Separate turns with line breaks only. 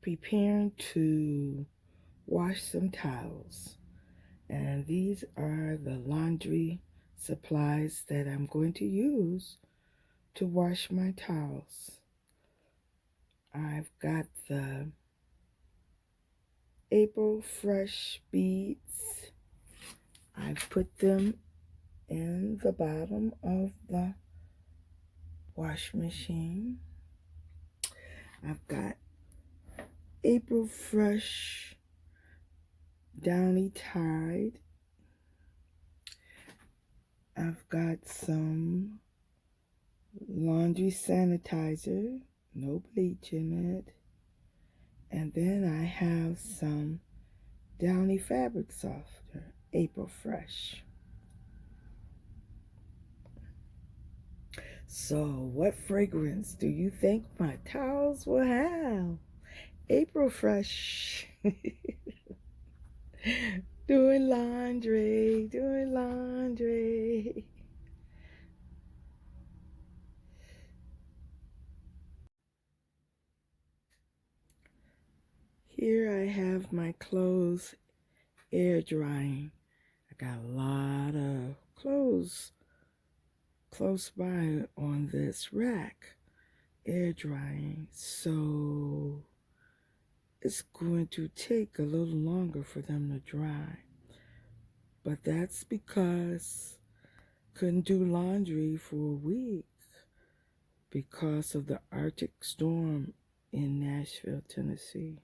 preparing to wash some towels. And these are the laundry supplies that I'm going to use to wash my towels. I've got the April Fresh beads. I've put them in the bottom of the wash machine. I've got April Fresh Downy Tide. I've got some laundry sanitizer, no bleach in it. And then I have some Downy fabric softener, April Fresh. So, what fragrance do you think my towels will have? April Fresh. Doing laundry, doing laundry. Here I have my clothes air drying. I got a lot of clothes close by on this rack, air drying. So it's going to take a little longer for them to dry. But that's because I couldn't do laundry for a week because of the Arctic storm in Nashville, Tennessee.